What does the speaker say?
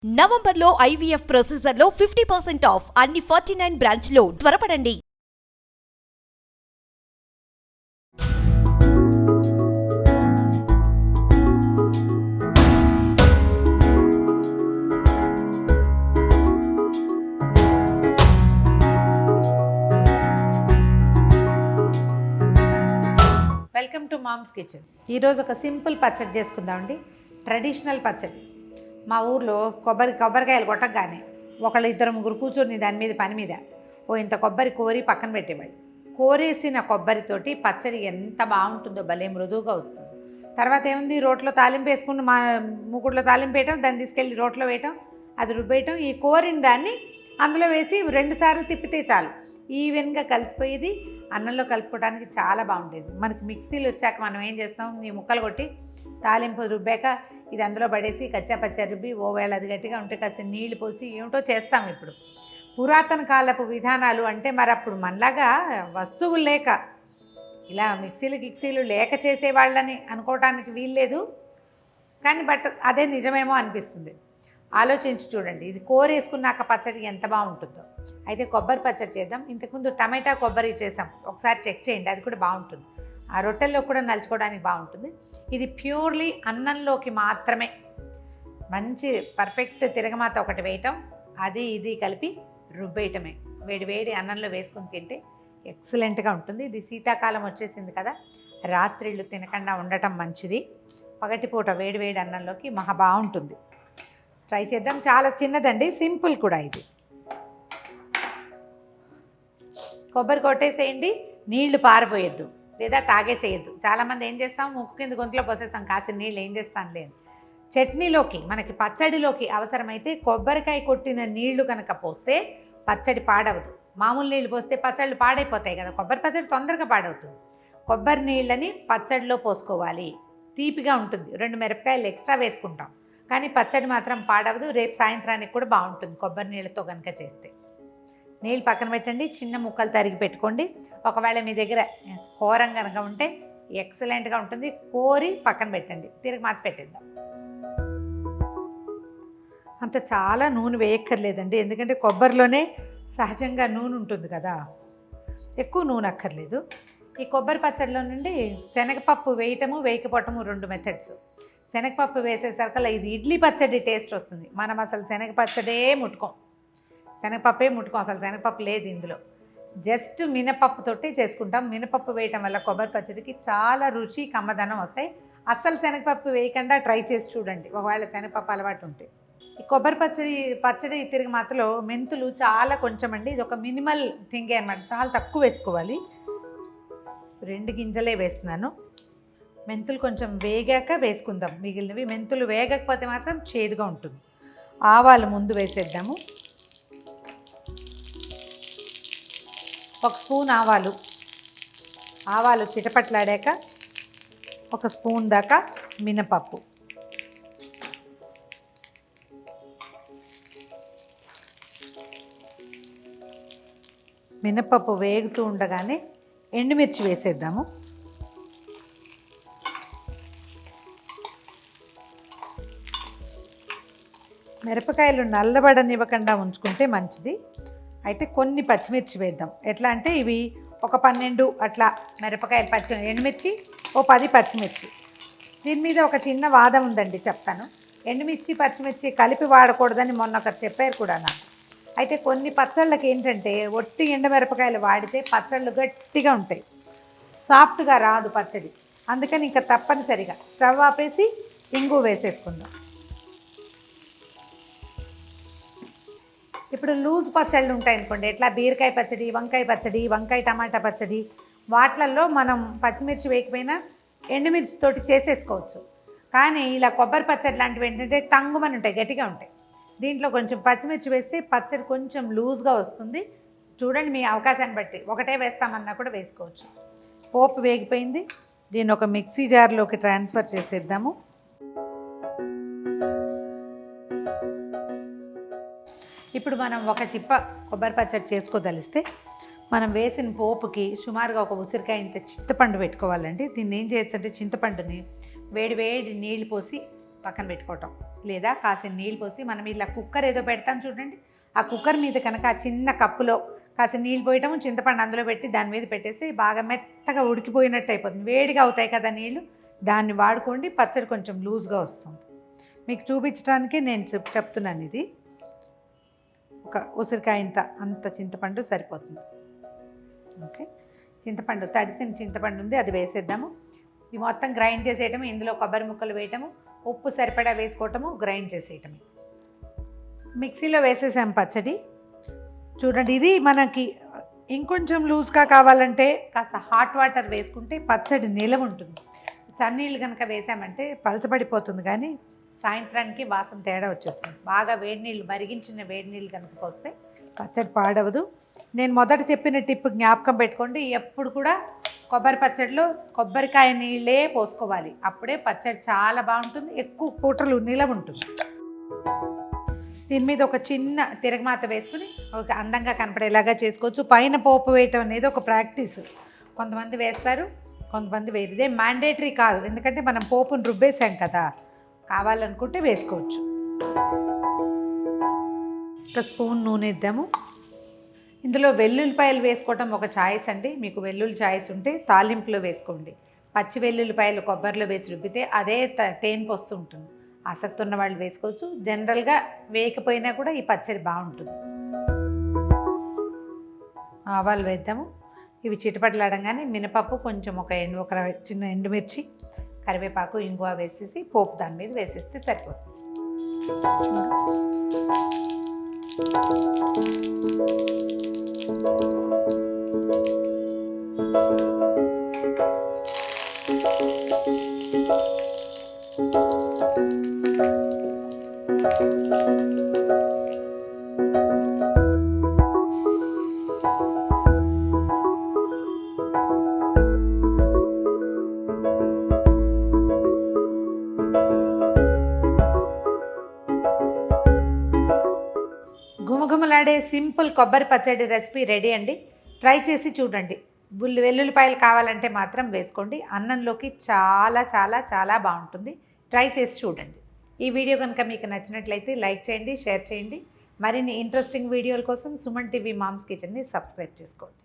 నవంబర్లో IVF ప్రొసీజర్లో 50% of అన్ని 49 బ్రాంచ్లో త్వరపడండి. Welcome to mom's kitchen. ఈరోజు ఒక సింపుల్ పచ్చడి చేసుకుందామండి. ట్రెడిషనల్ పచ్చడి. మా ఊర్లో కొబ్బరికాయలు కొట్టగానే ఒకళ్ళు ఇద్దరు ముగ్గురు కూర్చొని దాని మీద పని మీద ఇంత కొబ్బరి కోరి పక్కన పెట్టేవాళ్ళు. కోరేసిన కొబ్బరితోటి పచ్చడి ఎంత బాగుంటుందో, భలే మృదువుగా వస్తుంది. తర్వాత ఏముంది, రోట్లో తాలింపు వేసుకుని మూకుడులో తాలింపు వేయటం, దాన్ని తీసుకెళ్ళి రోట్లో వేయటం, అది రుబ్బేయటం. ఈ కోరిన దాన్ని అందులో వేసి 2 సార్లు తిప్పితే చాలు, ఈవెన్గా కలిసిపోయేది. అన్నంలో కలుపుకోవడానికి చాలా బాగుంటుంది. మనకి మిక్సీలు వచ్చాక మనం ఏం చేస్తాం, ఈ ముక్కలు కొట్టి తాలింపు రుబ్బాక ఇది అందులో పడేసి కచ్చాపచ్చా రుబ్బి వేళ అది గట్టిగా ఉంటే కాస్త నీళ్లు పోసి ఏమిటో చేస్తాం. ఇప్పుడు పురాతన కాలపు విధానాలు అంటే మరి అప్పుడు మనలాగా వస్తువులు లేక, ఇలా మిక్సీలు లేక చేసేవాళ్ళని అనుకోవటానికి వీల్లేదు. కానీ అదే నిజమేమో అనిపిస్తుంది. ఆలోచించి చూడండి, ఇది కోరేసుకున్నాక పచ్చడి ఎంత బాగుంటుందో. అయితే కొబ్బరి పచ్చడి చేద్దాం. ఇంతకుముందు టమాటా కొబ్బరి చేసాం, ఒకసారి చెక్ చేయండి, అది కూడా బాగుంటుంది. ఆ రొట్టెల్లో కూడా నలుచుకోవడానికి బాగుంటుంది. ఇది ప్యూర్లీ అన్నంలోకి మాత్రమే. మంచి పర్ఫెక్ట్ తిరగమాత ఒకటి వేయటం, అది ఇది కలిపి రుబ్బేయటమే. వేడి అన్నంలో వేసుకుని తింటే ఎక్సలెంట్గా ఉంటుంది. ఇది శీతాకాలం వచ్చేసింది కదా, రాత్రిళ్ళు తినకుండా ఉండటం మంచిది. పగటిపూట వేడి అన్నంలోకి మహా బాగుంటుంది. ట్రై చేద్దాం. చాలా చిన్నదండి, సింపుల్ కూడా. ఇది కొబ్బరి కొట్టేసేయండి, నీళ్లు పారిపోయొద్దు లేదా తాగేసేయద్దు. చాలామంది ఏం చేస్తాం, ముక్కు కింద గొంతులో పోసేస్తాం, కాసిన నీళ్ళు ఏం చేస్తాను లేదు. చట్నీలోకి, మనకి పచ్చడిలోకి అవసరమైతే కొబ్బరికాయ కొట్టిన నీళ్లు కనుక పోస్తే పచ్చడి పాడవదు. మామూలు నీళ్ళు పోస్తే పచ్చళ్ళు పాడైపోతాయి కదా, కొబ్బరి పచ్చడి తొందరగా పాడవుతుంది. కొబ్బరి నీళ్ళని పచ్చడిలో పోసుకోవాలి, తీపిగా ఉంటుంది. 2 మిరపకాయలు ఎక్స్ట్రా వేసుకుంటాం, కానీ పచ్చడి మాత్రం పాడవదు. రేపు సాయంత్రానికి కూడా బాగుంటుంది కొబ్బరి నీళ్ళతో కనుక చేస్తే. నీళ్ళు పక్కన పెట్టండి, చిన్న ముక్కలు తరిగి పెట్టుకోండి. ఒకవేళ మీ దగ్గర కూరం కనుక ఉంటే ఎక్సలెంట్గా ఉంటుంది. కోరి పక్కన పెట్టండి, తిరిగి మాత్రం పెట్టేద్దాం. అంత చాలా నూనె వేయక్కర్లేదండి, ఎందుకంటే కొబ్బరిలోనే సహజంగా నూనె ఉంటుంది కదా, ఎక్కువ నూనె అక్కర్లేదు. ఈ కొబ్బరి పచ్చడిలో నుండి శనగపప్పు వేయటము వేయకపోవటము 2 మెథడ్స్. శనగపప్పు వేసేసరికల్లా ఇది ఇడ్లీ పచ్చడి టేస్ట్ వస్తుంది. మనం అసలు శనగపచ్చడే ముట్టుకోం, శనగపప్పే ముట్టుకోం, అసలు శనగపప్పు లేదు ఇందులో. జస్ట్ మినపప్పుతోటి చేసుకుంటాం. మినపప్పు వేయటం వల్ల కొబ్బరి పచ్చడికి చాలా రుచి, కమ్మదనం వస్తాయి. అస్సలు శనగపప్పు వేయకుండా ట్రై చేసి చూడండి, ఒకవేళ శనగపప్పు అలవాటు ఉంటే. ఈ కొబ్బరి పచ్చడి తిరిగి మాత్రలో మెంతులు చాలా కొంచెం అండి, ఇది ఒక మినిమల్ థింగే అనమాట, చాలా తక్కువ వేసుకోవాలి. 2 గింజలే వేస్తున్నాను. మెంతులు కొంచెం వేగాక వేసుకుందాం మిగిలినవి. మెంతులు వేగకపోతే మాత్రం చేదుగా ఉంటుంది. ఆవాలు ముందు వేసేద్దాము. 1 స్పూన్ ఆవాలు చిటపట్లాడాక 1 స్పూన్ దాకా మినపప్పు, మినపప్పు వేగుతూ ఉండగానే ఎండుమిర్చి వేసేద్దాము. మిరపకాయలు నల్లబడనివ్వకుండా ఉంచుకుంటే మంచిది. అయితే కొన్ని పచ్చిమిర్చి వేద్దాం. ఎట్లా అంటే ఇవి ఒక 12 అట్లా మిరపకాయలు, ఎండుమిర్చి 10 పచ్చిమిర్చి. దీని మీద ఒక చిన్న వాదం ఉందండి, చెప్తాను. ఎండుమిర్చి పచ్చిమిర్చి కలిపి వాడకూడదని మొన్న ఒకరు చెప్పారు కూడా నాకు. అయితే కొన్ని పచ్చళ్ళకి ఏంటంటే ఒట్టి ఎండుమిరపకాయలు వాడితే పచ్చళ్ళు గట్టిగా ఉంటాయి, సాఫ్ట్గా రాదు పచ్చడి. అందుకని ఇంకా తప్పనిసరిగా స్టవ్ ఆపేసి ఇంగు వేసేసుకుందాం. ఇప్పుడు లూజ్ పచ్చళ్ళు ఉంటాయనుకోండి, ఎట్లా బీరకాయ పచ్చడి, వంకాయ పచ్చడి, వంకాయ టమాటా పచ్చడి, వాటిల్లో మనం పచ్చిమిర్చి వేయకపోయినా ఎండుమిర్చితోటి చేసేసుకోవచ్చు. కానీ ఇలా కొబ్బరి పచ్చడి లాంటివి ఏంటంటే టంగుమని ఉంటాయి, గట్టిగా ఉంటాయి. దీంట్లో కొంచెం పచ్చిమిర్చి వేస్తే పచ్చడి కొంచెం లూజ్గా వస్తుంది. చూడండి, మీ అవకాశాన్ని బట్టి ఒకటే వేస్తామన్నా కూడా వేసుకోవచ్చు. పోపు వేగిపోయింది, దీన్ని ఒక మిక్సీ జార్లోకి ట్రాన్స్ఫర్ చేసేద్దాము. ఇప్పుడు మనం ఒక చిప్ప కొబ్బరి పచ్చడి చేసుకోదలిస్తే మనం వేసిన పోపుకి సుమారుగా ఒక ఉసిరికాయ ఇంత చింతపండు పెట్టుకోవాలండి. దీన్ని ఏం చేయొచ్చు అంటే చింతపండుని వేడి నీళ్ళు పోసి పక్కన పెట్టుకోవటం. లేదా కాసిన నీళ్ళు పోసి మనం ఇలా కుక్కర్ ఏదో పెడతాం చూడండి, ఆ కుక్కర్ మీద కనుక ఆ చిన్న కప్పులో కాసిన నీళ్ళు పోయటము, చింతపండు అందులో పెట్టి దాని మీద పెట్టేస్తే బాగా మెత్తగా ఉడికిపోయినట్టు అయిపోతుంది. వేడిగా అవుతాయి కదా నీళ్ళు, దాన్ని వాడుకోండి. పచ్చడి కొంచెం లూజ్గా వస్తుంది. మీకు చూపించడానికి నేను చెప్తున్నాను. ఇది ఒక ఉసిరికాయ అంత చింతపండు సరిపోతుంది. ఓకే, చింతపండు తడిసిన చింతపండు ఉంది, అది వేసేద్దాము. ఇవి మొత్తం గ్రైండ్ చేసేయటము, ఇందులో కొబ్బరి ముక్కలు వేయటము, ఉప్పు సరిపడా వేసుకోవటము, గ్రైండ్ చేసేయటమే. మిక్సీలో వేసేసాము పచ్చడి. చూడండి, ఇది మనకి ఇంకొంచెం లూజ్గా కావాలంటే కాస్త హాట్ వాటర్ వేసుకుంటే పచ్చడి నిలవ ఉంటుంది. చన్నీళ్ళు కనుక వేసామంటే పలచబడిపోతుంది, కానీ సాయంత్రానికి వాసన తేడా వచ్చేస్తుంది. బాగా వేడి నీళ్ళు, మరిగించిన వేడి నీళ్ళు కనుక పోస్తే పచ్చడి పాడవదు. నేను మొదట చెప్పిన టిప్ జ్ఞాపకం పెట్టుకోండి. ఎప్పుడు కూడా కొబ్బరి పచ్చడిలో కొబ్బరికాయ నీళ్ళే పోసుకోవాలి, అప్పుడే పచ్చడి చాలా బాగుంటుంది, ఎక్కువ పూటలు నిలవ ఉంటుంది. దీని మీద ఒక చిన్న తిరగమాత వేసుకుని ఒక అందంగా కనపడేలాగా చేసుకోవచ్చు. పైన పోపు వేయటం అనేది ఒక ప్రాక్టీస్. కొంతమంది వేస్తారు, కొంతమంది వేరు. ఇదే మ్యాండేటరీ కాదు, ఎందుకంటే మనం పోపును రుబ్బేసాం కదా. కావాలనుకుంటే వేసుకోవచ్చు. ఒక స్పూన్ నూనె ఇద్దాము. ఇందులో వెల్లుల్లిపాయలు వేసుకోవటం ఒక ఛాయిస్ అండి. మీకు వెల్లుల్లి ఛాయిస్ ఉంటే తాలింపులో వేసుకోండి. పచ్చి వెల్లుల్లిపాయలు కొబ్బరిలో వేసి రుబ్బితే అదే తేనె పోస్తూ ఉంటుంది. ఆసక్తి ఉన్న వాళ్ళు వేసుకోవచ్చు. జనరల్గా వేయకపోయినా కూడా ఈ పచ్చడి బాగుంటుంది. ఆవాలు వేద్దాము. ఇవి చిటపటలాడంగానే మినపప్పు, కొంచెం ఒక చిన్న ఎండుమిర్చి, కరివేపాకు, ఇంగువ వేసేసి పోపు దాని మీద వేసేస్తే సరిపోతుంది. గుమగుమలాడే సింపుల్ కొబ్బరి పచ్చడి రెసిపీ రెడీ అండి. ట్రై చేసి చూడండి. వెల్లుల్లిపాయలు కావాలంటే మాత్రం వేసుకోండి. అన్నంలోకి చాలా చాలా చాలా బాగుంటుంది. ట్రై చేసి చూడండి. ఈ వీడియో కనుక మీకు నచ్చినట్లయితే లైక్ చేయండి, షేర్ చేయండి. మరిన్ని ఇంట్రెస్టింగ్ వీడియోల కోసం సుమన్ టీవీ మామ్స్ కిచెన్ని సబ్స్క్రైబ్ చేసుకోండి.